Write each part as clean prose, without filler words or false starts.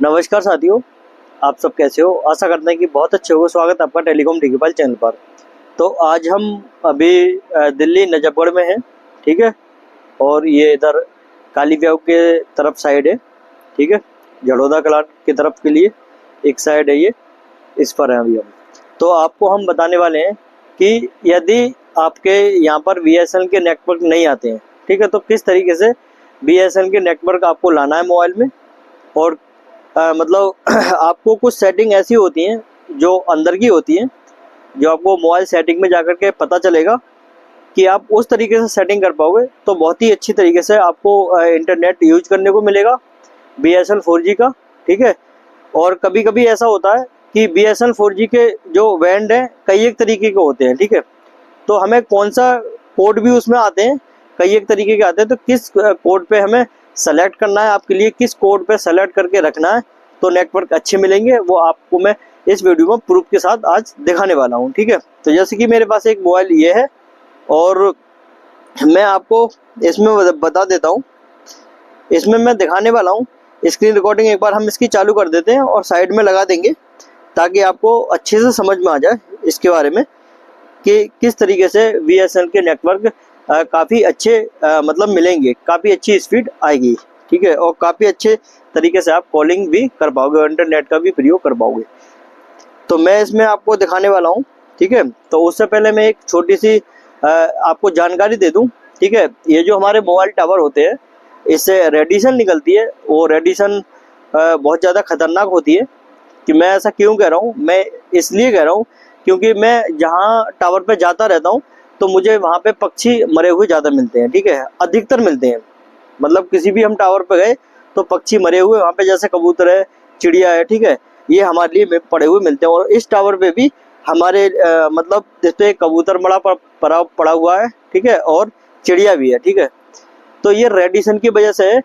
नमस्कार साथियों, आप सब कैसे हो? आशा करते हैं कि बहुत अच्छे हो। स्वागत है आपका टेलीकॉम टेक्निकल चैनल पर। तो आज हम अभी दिल्ली नजफगढ़ में हैं, ठीक है। और ये इधर काली व्याव के तरफ साइड है, ठीक है। जड़ोदा कला की तरफ के लिए एक साइड है ये, इस पर है अभी हम। तो आपको हम बताने वाले हैं कि यदि आपके यहाँ पर बीएसएनएल के नेटवर्क नहीं आते हैं, ठीक है, तो किस तरीके से बीएसएनएल के नेटवर्क आपको लाना है मोबाइल में। और मतलब आपको कुछ सेटिंग ऐसी होती हैं जो अंदर की होती हैं, जो आपको मोबाइल सेटिंग में जाकर के पता चलेगा कि आप उस तरीके से सेटिंग कर पाओगे तो बहुत ही अच्छी तरीके से आपको इंटरनेट यूज करने को मिलेगा BSNL 4G का, ठीक है। और कभी कभी ऐसा होता है कि BSNL 4G के जो बैंड हैं कई एक तरीके के होते हैं, ठीक है। तो हमें कौन सा कोड भी उसमें आते हैं, कई एक तरीके के आते हैं, तो किस कोड पे हमें सेलेक्ट करना है, आपके लिए किस कोड पे सेलेक्ट करके रखना है तो नेटवर्क अच्छे मिलेंगे, वो आपको मैं इस वीडियो में प्रूफ के साथ आज दिखाने वाला हूँ, ठीक है। तो जैसे कि मेरे पास एक मोबाइल ये है और मैं आपको इसमें बता देता हूँ, इसमें मैं दिखाने वाला हूँ। स्क्रीन रिकॉर्डिंग एक बार हम इसकी चालू कर देते हैं और साइड में लगा देंगे ताकि आपको अच्छे से समझ में आ जाए इसके बारे में कि किस तरीके से BSNL के नेटवर्क काफ़ी अच्छे मतलब मिलेंगे, काफ़ी अच्छी स्पीड आएगी, ठीक है। और काफ़ी अच्छे तरीके से आप कॉलिंग भी कर पाओगे और इंटरनेट का भी प्रयोग कर पाओगे। तो मैं इसमें आपको दिखाने वाला हूँ, ठीक है। तो उससे पहले मैं एक छोटी सी आपको जानकारी दे दूँ, ठीक है। ये जो हमारे मोबाइल टावर होते हैं इससे रेडिएशन निकलती है, वो रेडिएशन बहुत ज़्यादा खतरनाक होती है। कि मैं ऐसा क्यों कह रहा हूँ, मैं इसलिए कह रहा हूँ क्योंकि मैं जहाँ टावर पे जाता रहता हूँ तो मुझे वहाँ पे पक्षी मरे हुए ज़्यादा मिलते हैं, ठीक है, अधिकतर मिलते हैं। मतलब किसी भी हम टावर पे गए तो पक्षी मरे हुए वहाँ पे, जैसे कबूतर है, चिड़िया है, ठीक है, ये हमारे लिए पड़े हुए मिलते हैं। और इस टावर पे भी हमारे मतलब इस पे कबूतर मरा पड़ा हुआ है, ठीक है, और चिड़िया भी है, ठीक है। तो ये रेडिएशन की वजह से है।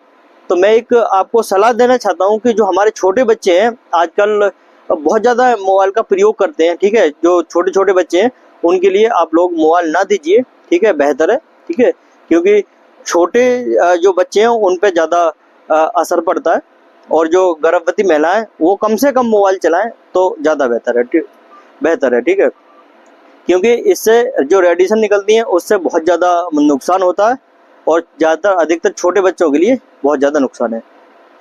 तो मैं एक आपको सलाह देना चाहता हूँ कि जो हमारे छोटे बच्चे हैं आजकल बहुत ज़्यादा मोबाइल का प्रयोग करते हैं, ठीक है, जो छोटे छोटे बच्चे हैं उनके लिए आप लोग मोबाइल ना दीजिए, ठीक है, बेहतर है, ठीक है। क्योंकि छोटे जो बच्चे हैं उन पे ज़्यादा असर पड़ता है। और जो गर्भवती महिलाएं वो कम से कम मोबाइल चलाएं तो ज़्यादा बेहतर है, ठीक है। क्योंकि इससे जो रेडिएशन निकलती है उससे बहुत ज़्यादा नुकसान होता है और ज़्यादातर अधिकतर छोटे बच्चों के लिए बहुत ज़्यादा नुकसान है।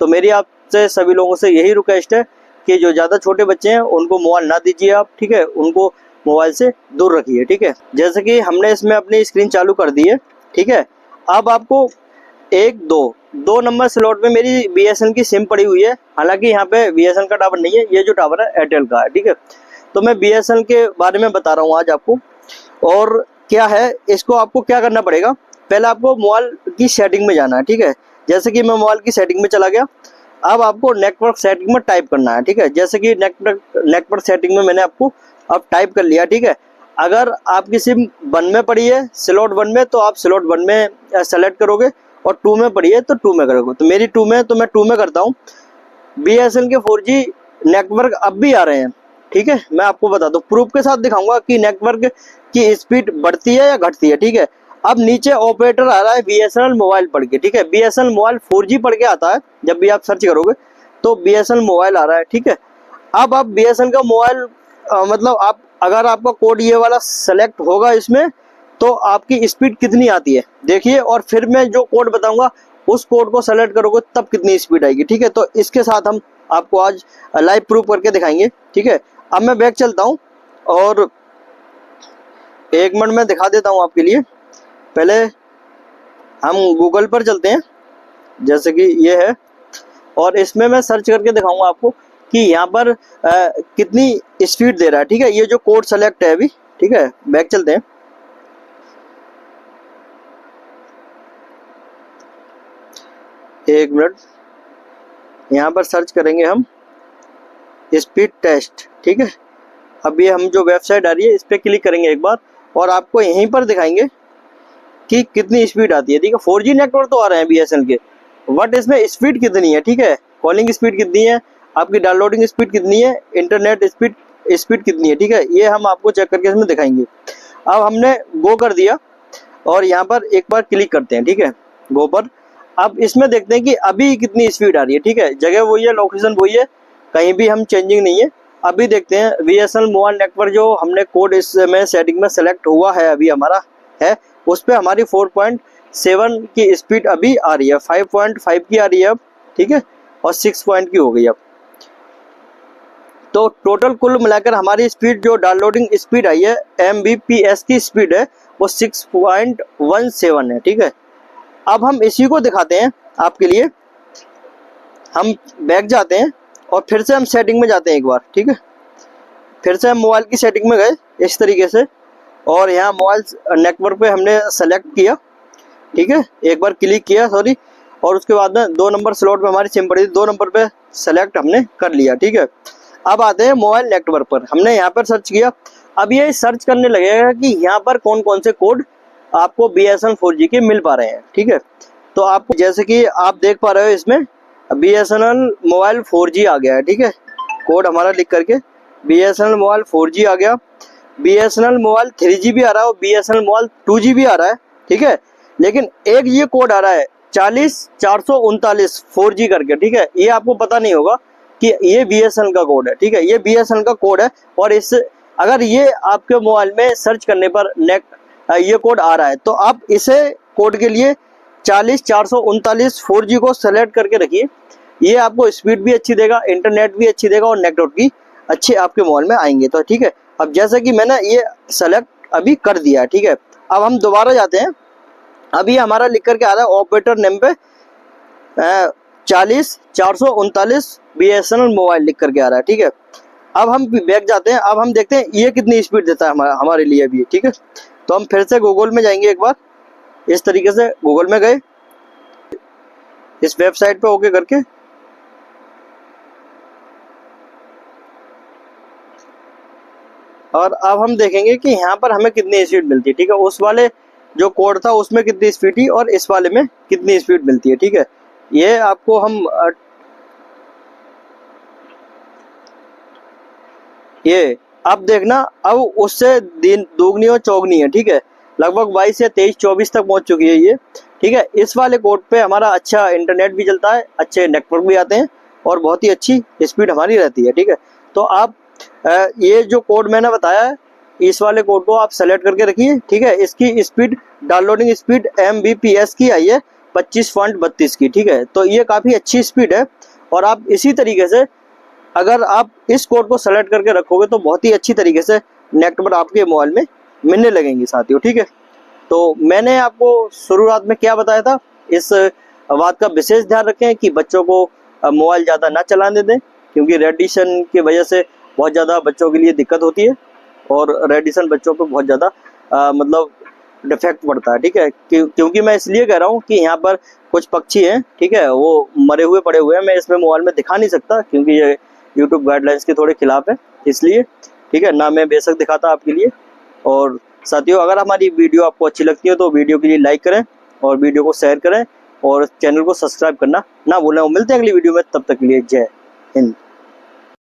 तो मेरी आपसे सभी लोगों से यही रिक्वेस्ट है कि जो ज़्यादा छोटे बच्चे हैं उनको मोबाइल ना दीजिए आप, ठीक है, उनको मोबाइल से दूर रखिए, ठीक है। जैसे कि हमने इसमें अपनी स्क्रीन चालू कर दी है, ठीक है। अब आपको दो नंबर स्लॉट में मेरी BSNL की सिम पड़ी हुई है। हालांकि यहाँ पे BSNL का टावर नहीं है, ये जो टावर है एयरटेल का है, ठीक है। तो मैं BSNL के बारे में बता रहा हूँ आज आपको। और क्या है, इसको आपको क्या करना पड़ेगा, पहले आपको मोबाइल की सेटिंग में जाना है, ठीक है। जैसे कि मैं मोबाइल की सेटिंग में चला गया। अब आपको नेटवर्क सेटिंग में टाइप करना है, ठीक है। जैसे कि नेटवर्क सेटिंग में मैंने आपको अब टाइप कर लिया, ठीक है। अगर आपकी सिम 1 में पड़ी है, स्लॉट 1 में, तो आप स्लॉट 1 में सेलेक्ट करोगे और 2 में पड़ी है तो 2 में करोगे। तो मेरी 2 में, तो मैं 2 में करता हूँ। BSNL के 4G नेटवर्क अब भी आ रहे हैं, ठीक है। मैं आपको बता दूं, प्रूफ के साथ दिखाऊंगा कि नेटवर्क की स्पीड बढ़ती है या घटती है, ठीक है। अब नीचे ऑपरेटर आ रहा है BSNL मोबाइल पढ़ के, ठीक है। BSNL मोबाइल 4G पढ़ के आता है, जब भी आप सर्च करोगे तो BSNL मोबाइल आ रहा है, ठीक है। अब आप BSNL का मोबाइल मतलब आप अगर आपका कोड ये वाला सेलेक्ट होगा इसमें तो आपकी स्पीड कितनी आती है देखिए, और फिर मैं जो कोड बताऊंगा उस कोड को सेलेक्ट करोगे तब कितनी स्पीड आएगी, ठीक है। तो इसके साथ हम आपको आज लाइव प्रूफ करके दिखाएंगे, ठीक है। अब मैं बैक चलता हूँ और 1 मिनट में दिखा देता हूँ आपके लिए। पहले हम गूगल पर चलते हैं, जैसे कि ये है, और इसमें मैं सर्च करके दिखाऊंगा आपको कि यहाँ पर कितनी स्पीड दे रहा है, ठीक है। ये जो कोड सेलेक्ट है अभी, ठीक है। बैक चलते हैं। 1 मिनट, यहाँ पर सर्च करेंगे हम स्पीड टेस्ट, ठीक है। अब ये हम जो वेबसाइट आ रही है इस पर क्लिक करेंगे एक बार और आपको यहीं पर दिखाएंगे कि कितनी स्पीड आती है, ठीक है। 4G नेटवर्क तो आ रहे हैं BSNL के, बट इसमें स्पीड कितनी है, ठीक है। कॉलिंग स्पीड कितनी है, आपकी डाउनलोडिंग स्पीड कितनी है, इंटरनेट स्पीड कितनी है, ठीक है। ये हम आपको चेक करके इसमें दिखाएंगे। अब हमने गो कर दिया और यहाँ पर एक बार क्लिक करते हैं, ठीक है, गो पर। अब इसमें देखते हैं कि अभी कितनी स्पीड आ रही है। ठीक है, जगह वही है, लोकेशन वही है, कहीं भी हम चेंजिंग नहीं है। अभी देखते हैं BSNL मोबाइल नेटवर्क जो हमने कोड इसमें सेटिंग में सेलेक्ट हुआ है अभी हमारा है, उस पर हमारी 4.7 की स्पीड अभी आ रही है, 5.5 की आ रही है अब। ठीक है, और 6 पॉइंट की हो गई अब। तो टोटल कुल मिलाकर हमारी स्पीड जो डाउनलोडिंग स्पीड आई है Mbps की स्पीड है वो 6.17 है। ठीक है, अब हम इसी को दिखाते हैं आपके लिए। हम बैक जाते हैं और फिर से हम सेटिंग में जाते हैं एक बार। ठीक है, फिर से हम मोबाइल की सेटिंग में गए इस तरीके से, और यहाँ मोबाइल नेटवर्क पे हमने सेलेक्ट किया। ठीक है, एक बार क्लिक किया सॉरी, और उसके बाद में 2 नंबर स्लॉट पे हमारी सिम पड़ी थी, 2 नंबर पे सेलेक्ट हमने कर लिया। ठीक है, अब आते हैं मोबाइल नेटवर्क पर। हमने यहाँ पर सर्च किया। अब ये सर्च करने लगेगा कि यहाँ पर कौन कौन से कोड आपको BSNL 4G के मिल पा रहे हैं। ठीक है, तो आपको जैसे कि आप देख पा रहे हो इसमें BSNL मोबाइल 4G आ गया है। ठीक है, कोड हमारा लिख करके BSNL मोबाइल 4G आ गया, BSNL मोबाइल 3G भी आ रहा है और BSNL मोबाइल 2G भी आ रहा है। ठीक है, लेकिन एक ये कोड आ रहा है 40439 4G करके। ठीक है, ये आपको पता नहीं होगा कि ये BSNL का कोड है। ठीक है, ये BSNL का कोड है, और इस अगर ये आपके मोबाइल में सर्च करने पर ये कोड आ रहा है तो आप इसे कोड के लिए 40439 4G को सेलेक्ट करके रखिए। ये आपको स्पीड भी अच्छी देगा, इंटरनेट भी अच्छी देगा, और नेटवर्क भी अच्छे आपके मोबाइल में आएंगे। तो ठीक है, अब जैसे कि मैंने ये सेलेक्ट अभी कर दिया है। ठीक है, अब हम दोबारा जाते हैं। अभी हमारा लिख करके आ रहा है ऑपरेटर नेम पे 40439 BSNL मोबाइल लिख करके आ रहा है। ठीक है, अब हम बैक जाते हैं। अब हम देखते हैं ये कितनी स्पीड देता है हमारे लिए अभी। ठीक है, तो हम फिर से गूगल में जाएंगे एक बार, इस तरीके से गूगल में गए, इस वेबसाइट पे ओके करके, और अब हम देखेंगे कि यहाँ पर हमें कितनी स्पीड मिलती है। ठीक है, उस वाले जो कोड था उसमें कितनी स्पीड थी और इस वाले में कितनी स्पीड मिलती है। ठीक है, ये आपको हम ये अब देखना, अब उससे दिन दोगुनी और चौगुनी है। ठीक है, लगभग 22 से 23 24 तक पहुंच चुकी है ये। ठीक है, इस वाले कोड पे हमारा अच्छा इंटरनेट भी चलता है, अच्छे नेटवर्क भी आते हैं, और बहुत ही अच्छी स्पीड हमारी रहती है। ठीक है, तो आप ये जो कोड मैंने बताया है, इस वाले कोड को आप सेलेक्ट करके रखिए। ठीक है, इसकी स्पीड डाउनलोडिंग स्पीड Mbps की आई है 25.32 की। ठीक है, तो ये काफ़ी अच्छी स्पीड है, और आप इसी तरीके से अगर आप इस कोड को सेलेक्ट करके रखोगे तो बहुत ही अच्छी तरीके से नेटवर्क आपके मोबाइल में मिलने लगेंगे साथियों। ठीक है, तो मैंने आपको शुरुआत में क्या बताया था, इस बात का विशेष ध्यान रखें कि बच्चों को मोबाइल ज़्यादा ना चलाने दें, क्योंकि रेडिएशन की वजह से बहुत ज़्यादा बच्चों के लिए दिक्कत होती है, और रेडिएशन बच्चों को बहुत ज़्यादा मतलब डिफेक्ट पड़ता है। ठीक है, क्योंकि मैं इसलिए कह रहा हूँ कि यहाँ पर कुछ पक्षी हैं, ठीक है, वो मरे हुए पड़े हुए हैं, मैं इसमें मोबाइल में दिखा नहीं सकता क्योंकि ये यूट्यूब गाइडलाइंस के थोड़े खिलाफ है, इसलिए। ठीक है ना, मैं बेशक दिखाता आपके लिए। और साथियों, अगर हमारी वीडियो आपको अच्छी लगती है तो वीडियो के लिए लाइक करें और वीडियो को शेयर करें और चैनल को सब्सक्राइब करना ना भूलें। मिलते हैं अगली वीडियो में, तब तक के लिए जय हिंद।